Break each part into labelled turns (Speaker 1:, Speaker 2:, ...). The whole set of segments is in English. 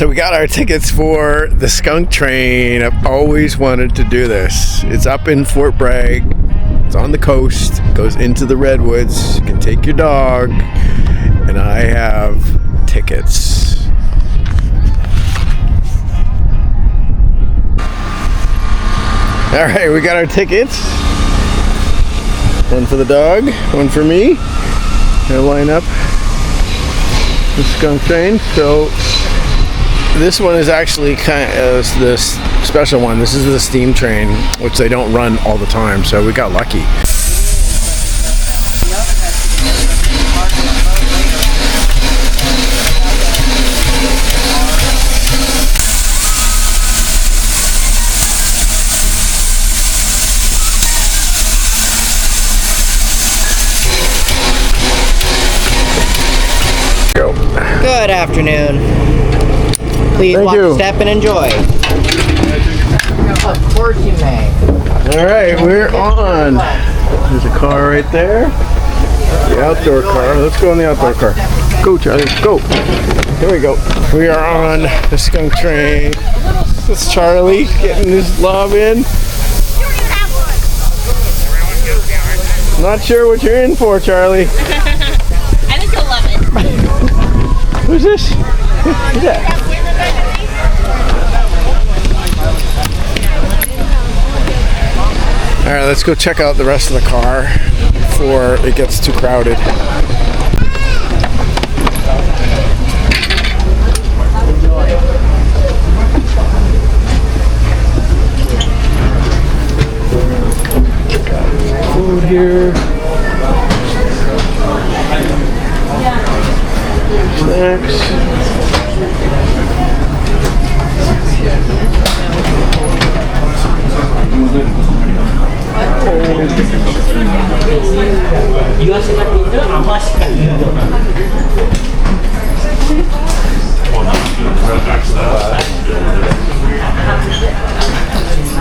Speaker 1: So we got our tickets for the Skunk Train. I've always wanted to do this. It's up in Fort Bragg. It's on the coast. It goes into the Redwoods. You can take your dog. And I have tickets. All right, we got our tickets. One for the dog, one for me. Gonna line up the Skunk Train. So this one is actually kind of the special one. This is the steam train, which they don't run all the time, so we got lucky.
Speaker 2: Good afternoon. Please walk, step, and enjoy. Of course you may.
Speaker 1: All right, we're on. There's a car right there. The outdoor car. Let's go in the outdoor car. Go, Charlie. Go. Here we go. We are on the Skunk Train. This is Charlie getting his lob in. Not sure what you're in for, Charlie.
Speaker 3: I think 11.
Speaker 1: Who's this? Who's that? All right, let's go check out the rest of the car before it gets too crowded. Food here. Snacks.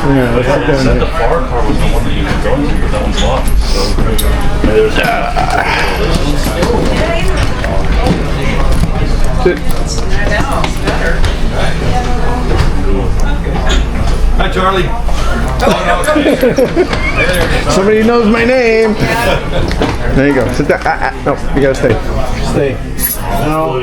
Speaker 1: Yeah, let's sit down there. The far car was the one that you could go into, but that one's locked.
Speaker 4: Hi, Charlie.
Speaker 1: Somebody knows my name. There you go. Sit down. No, you gotta stay. Stay. No.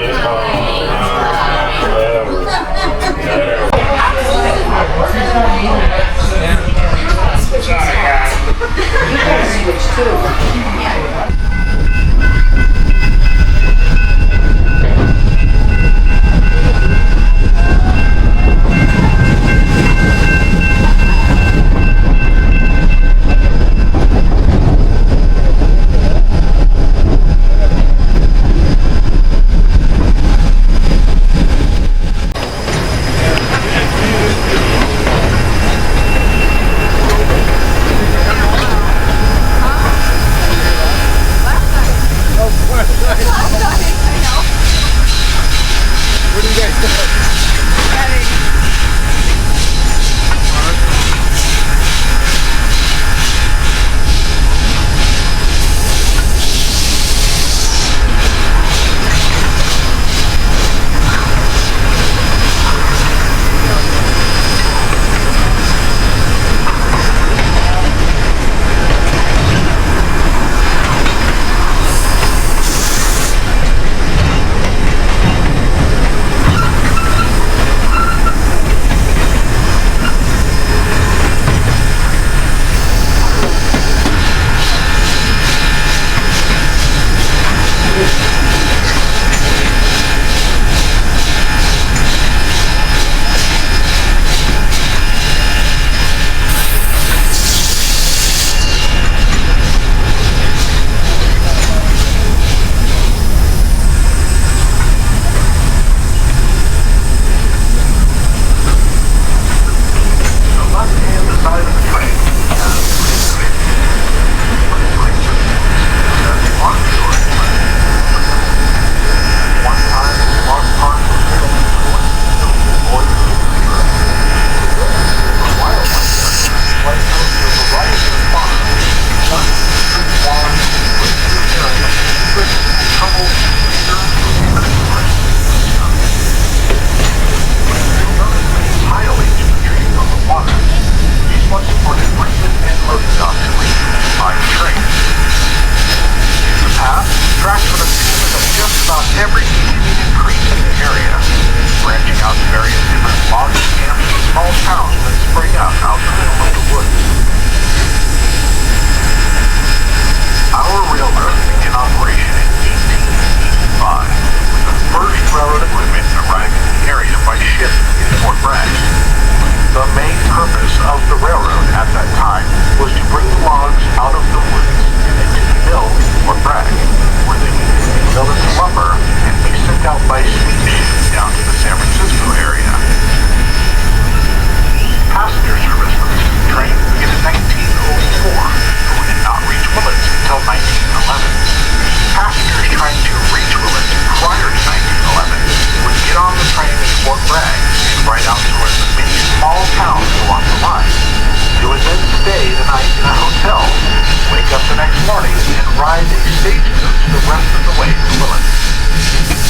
Speaker 4: morning and ride a stagecoach the rest of the way to Willits.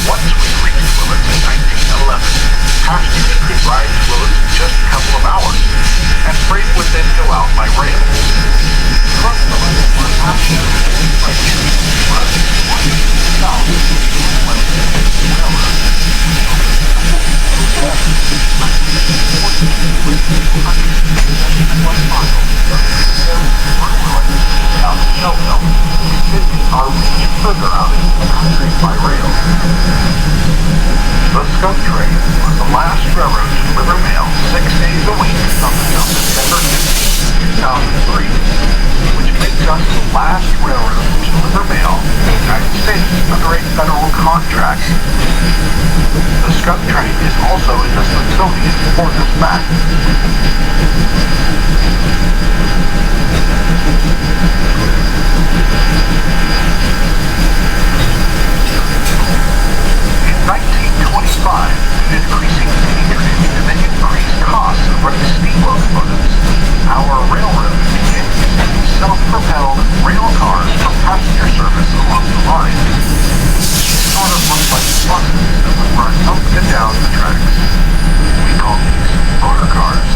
Speaker 4: Once we reached Willits in 1911, passengers could ride to Willits in just a couple of hours, and freight would then go out by rail. From Willits, where passengers by train was south to the West Railroad. Further out into the country by rail. The Skunk Train was the last railroad to deliver mail 6 days a week until September 15, 2003, which makes us the last railroad to deliver mail in the United States under a federal contract. The Skunk Train is also in the Smithsonian for this fact. In 1925, due to decreasing patronage and the increased costs of running steam locomotives, our railroad began using self-propelled rail cars for passenger service along the line. These sort of looked like buses that would run up and down the tracks. We called these motor cars,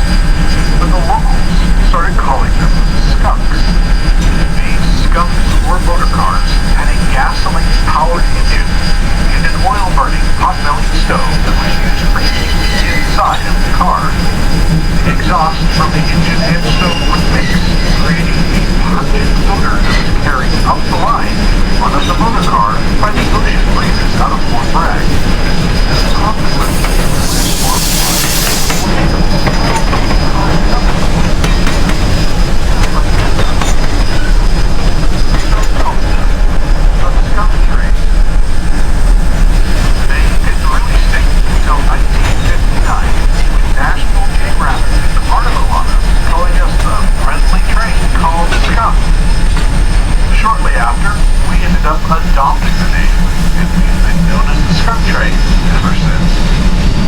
Speaker 4: but the locals started calling them skunks. These skunks or motor cars had a gasoline-powered engine and an oil-burning pot-bellied stove that was used for heating the inside of the car. The exhaust from the engine and stove would mix, creating a pungent odor that was carried up the line in front of the motor car by the ocean breezes out of Fort Bragg. As a consequence, shortly after, we ended up adopting the name, and we've been known as the Skunk Train ever since.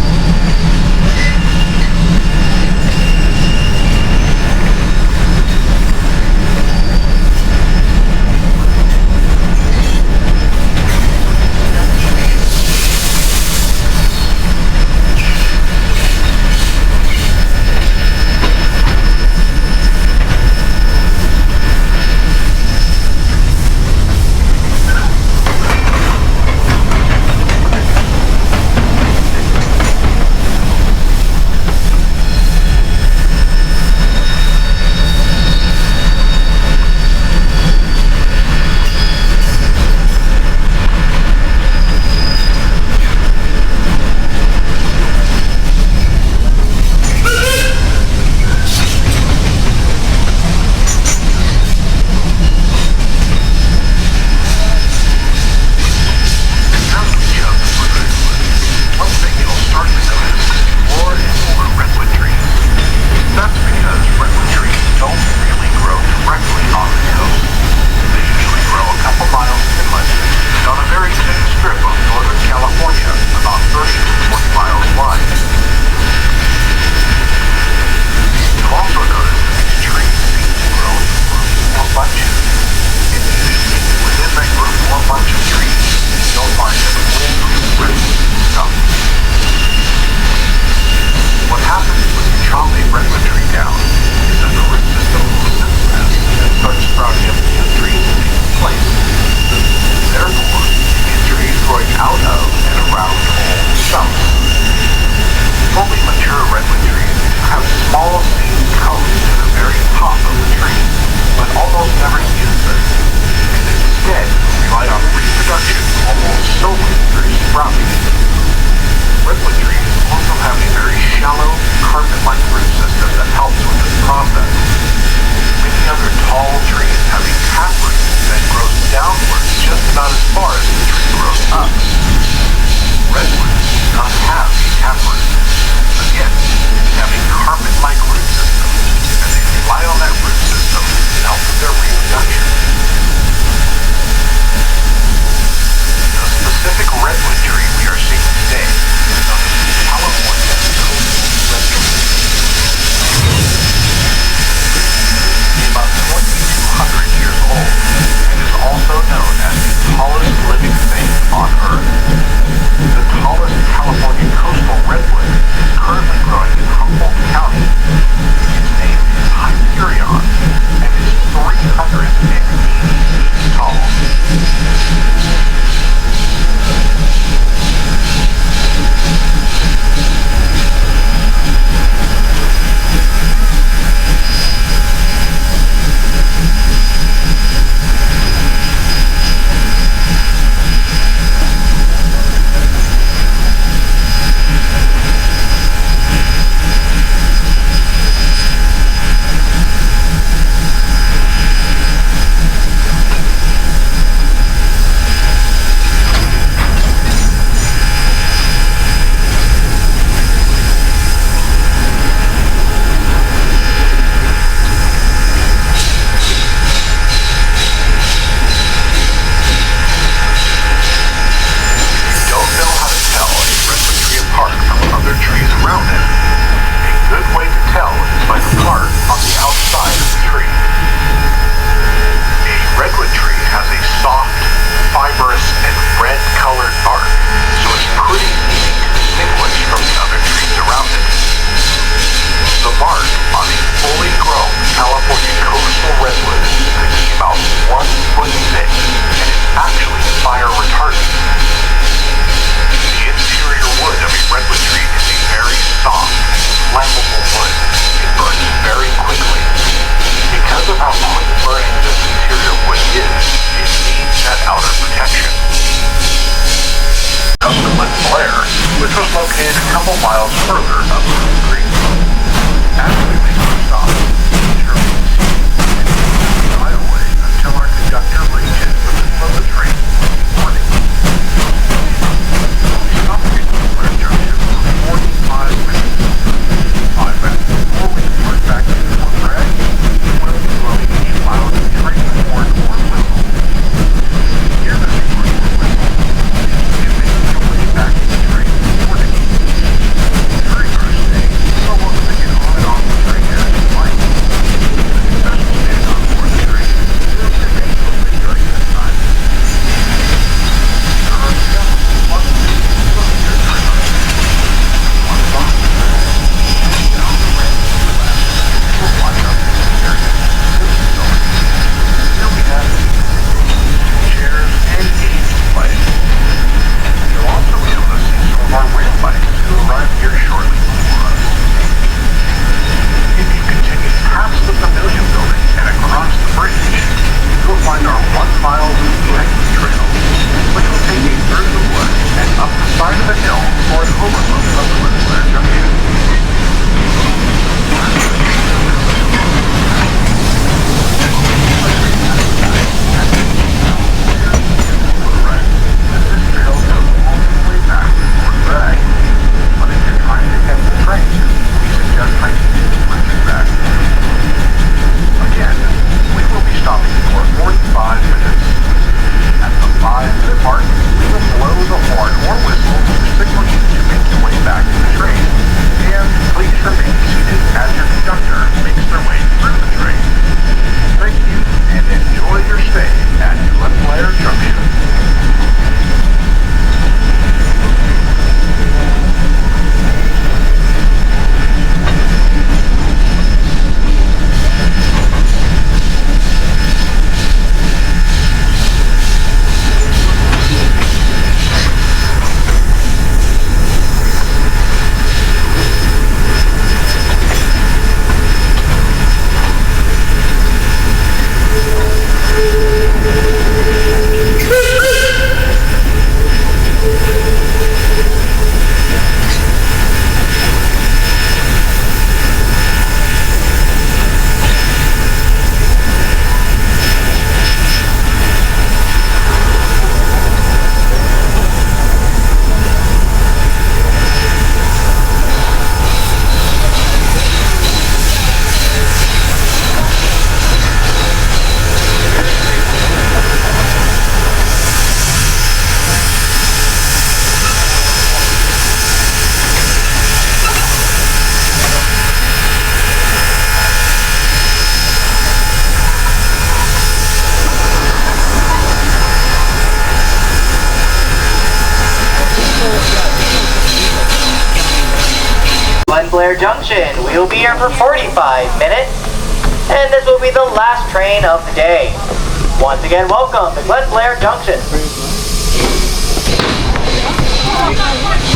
Speaker 4: several miles further up the creek. As we make our stop, each remains seated and drive away until our conductor reaches the middle of the train. Warning. We stopped at Blair Junction for 45 minutes. 5 minutes before we depart back to Bragg, we will be blowing a loud train horn or whistle. Hear the horn or whistle, and make your way back to the train accordingly. During our stay, you are welcome to get on and off the train as you like. The successful day on board the train will remain open during this time. There are several must-see kilometers per hour. On the bottom of the train, and down the ramp to the left, you will find our area facility. Here we have chairs and games to play. You'll also be able to see some of our rail bikes who arrived here shortly before us. If you continue past the pavilion building and across the bridge, you'll find our 1-mile hiking trail, which will take you through the woods and up the side of the hill for an overlook of the Blair Junction. This trail goes all the way back toward Bragg, but if you're trying to catch the train, we suggest hiking further back. Again, we will be stopping for 45 minutes. At the 5-minute mark, we will blow the horn or whistle to signal you to make your way back to the train. And please remain seated as your conductor makes their way through the train. Thank you, and enjoy your stay at Blair Junction.
Speaker 2: Blair Junction. We will be here for 45 minutes, and this will be the last train of the day. Once again, welcome to Blair Junction.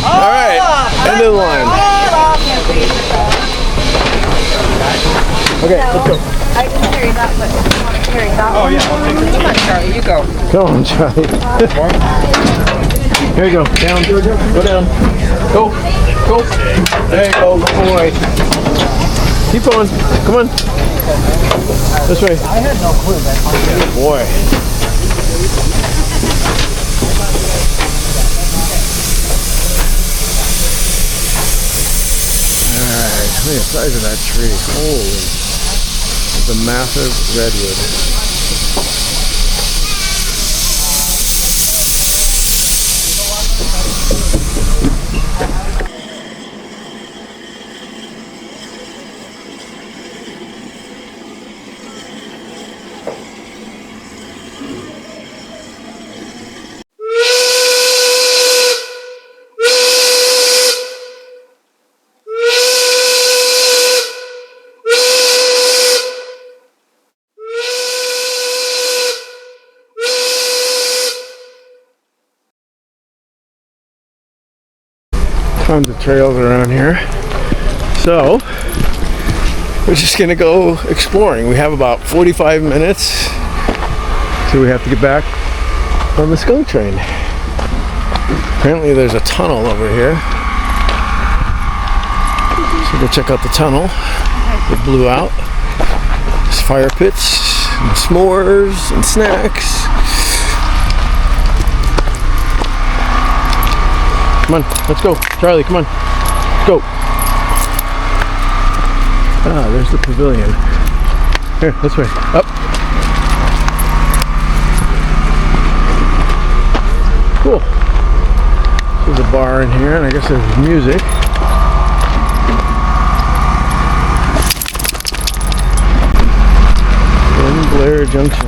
Speaker 1: All right, end of the line. Okay, let's go.
Speaker 3: I can carry that, but if you want to carry that one.
Speaker 2: Come on, Charlie, you go.
Speaker 1: Come on, Charlie. Here you go. Down. Go down. Go. Go. There you go. Go away. Keep going. Come on. This way. I had no clue that. Good boy. Alright. Look at the size of that tree. Holy. It's a massive redwood. Tons of trails around here, so we're just gonna go exploring. We have about 45 minutes till we have to get back on the Skunk Train. Apparently there's a tunnel over here. Go check out the tunnel that blew out. There's fire pits and s'mores and snacks. Come on, let's go. Charlie, come on. Go. Ah, there's the pavilion. Here, this way. Up. Cool. There's a bar in here, and I guess there's music. In Blair Junction.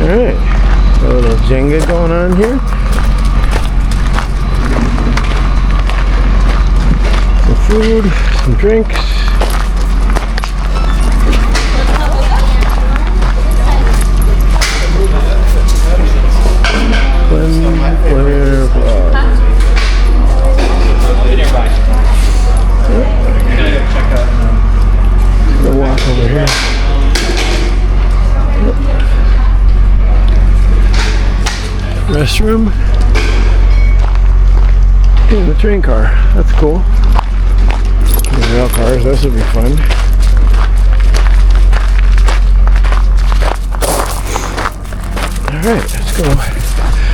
Speaker 1: Alright. A little Jenga going on here. Some food, some drinks. Blair vlog. We'll walk over here. Restroom and the train car. That's cool. The rail cars, this would be fun. Alright, let's go.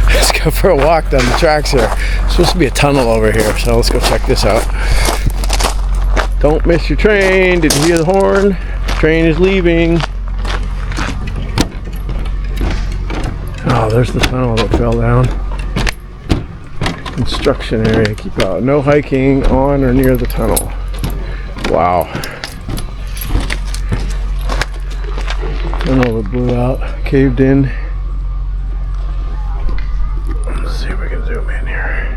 Speaker 1: Let's go for a walk down the tracks here. There's supposed to be a tunnel over here, so let's go check this out. Don't miss your train. Did you hear the horn? Train is leaving. Oh, there's the tunnel that fell down. Construction area. Keep out. No hiking on or near the tunnel. Wow. Tunnel that blew out. Caved in. Let's see if we can zoom in here.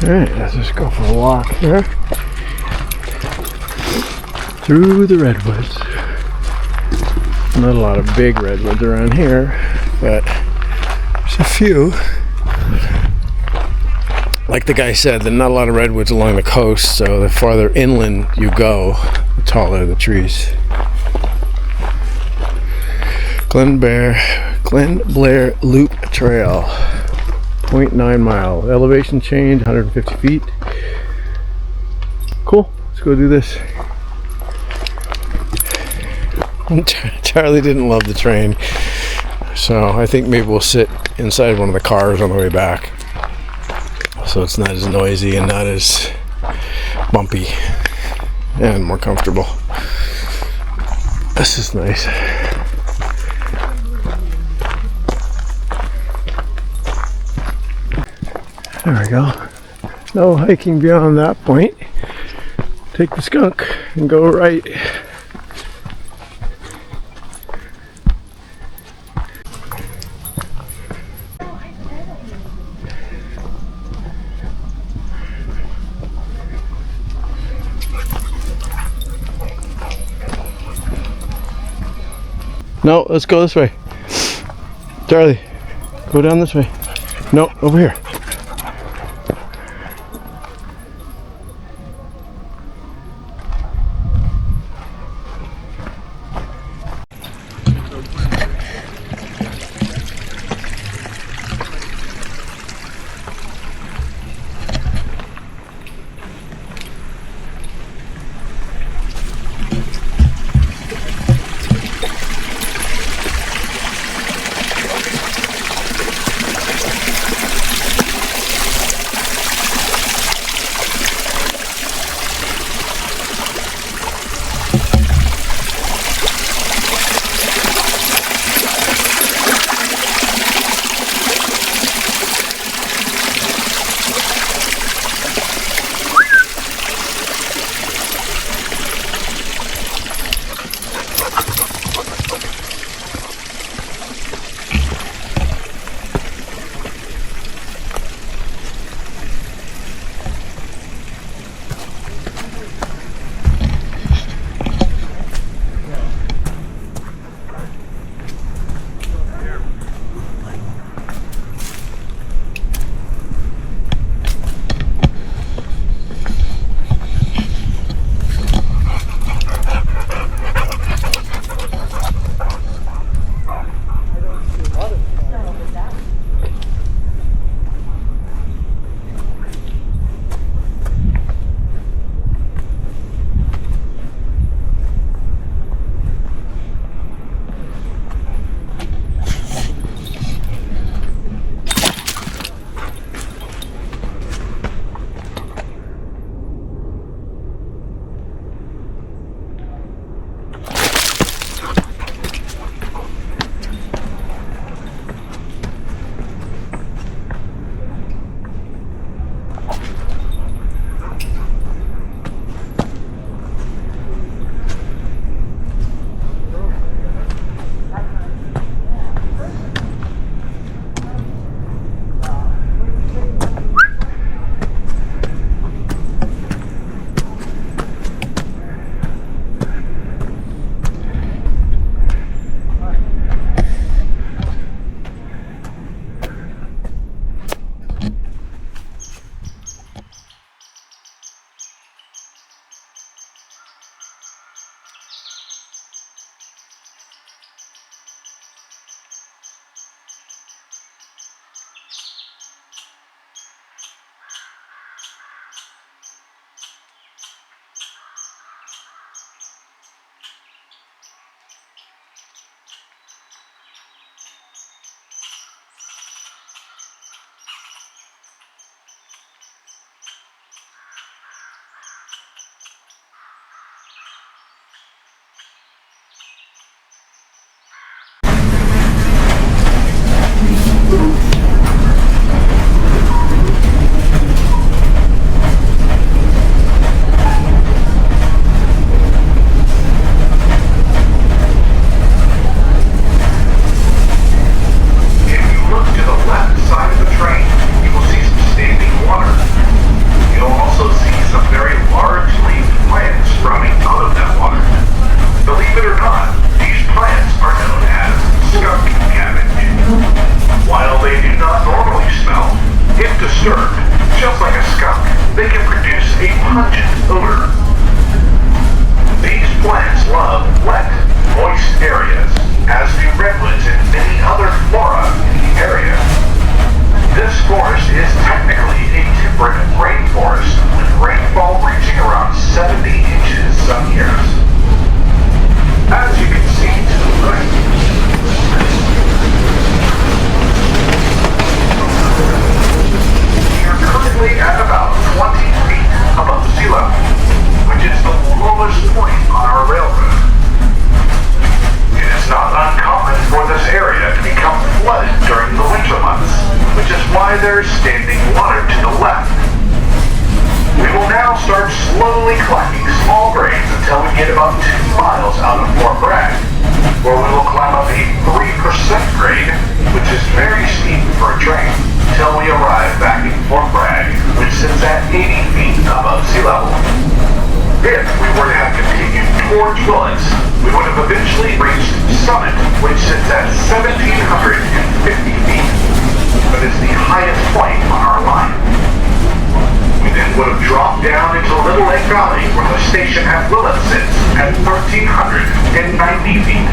Speaker 1: Alright, let's just go for a walk here. Through the Redwoods. Not a lot of big redwoods around here, but there's a few. Like the guy said, there's not a lot of redwoods along the coast, so the farther inland you go, the taller the trees. Glen Blair Loop Trail. 0.9 mile. Elevation change, 150 feet. Cool. Let's go do this. Charlie didn't love the train, so I think maybe we'll sit inside one of the cars on the way back, so it's not as noisy and not as bumpy and more comfortable. This is nice. There we go. No hiking beyond that point. Take the skunk and go right. No, let's go this way. Charlie, go down this way. No, over here.
Speaker 4: pungent odor. These plants love wet, moist areas, as do redwoods and many other flora in the area. This forest is technically a temperate rainforest, with rainfall reaching around 70 inches some years. As you can see to the right, we are currently at about 20 feet above sea level, which is the lowest point on our railroad. It is not uncommon for this area to become flooded during the winter months, which is why there is standing water to the left. We will now start slowly collecting small grades until we get about 2 miles out of Fort Bragg, where we will climb up a 3% grade, which is very steep for a train, until we arrive back in Fort Bragg, which sits at 80 feet above sea level. If we were to have continued towards Redwoods, we would have eventually reached Summit, which sits at 1,750 feet, but is the highest point on our line. We then would have dropped down into Little Lake Valley, where the station at Redwood sits at 1,390 feet.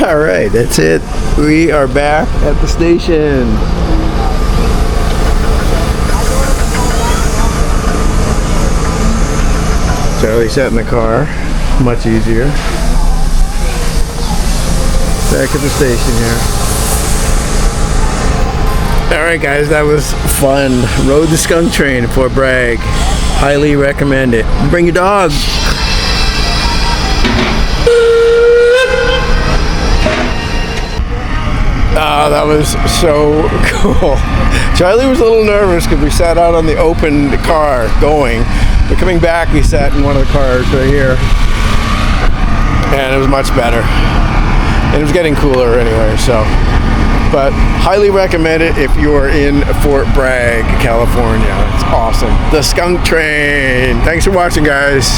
Speaker 1: Alright, that's it. We are back at the station. Charlie sat in the car. Much easier. Back at the station here. Alright guys, that was fun. Rode the Skunk Train at Fort Bragg. Highly recommend it. Bring your dog. That was so cool. Charlie was a little nervous because we sat out on the open car going, but coming back we sat in one of the cars right here, and it was much better. And it was getting cooler anyway, so. But highly recommend it if you're in Fort Bragg, California. It's awesome. The Skunk Train. Thanks for watching, guys.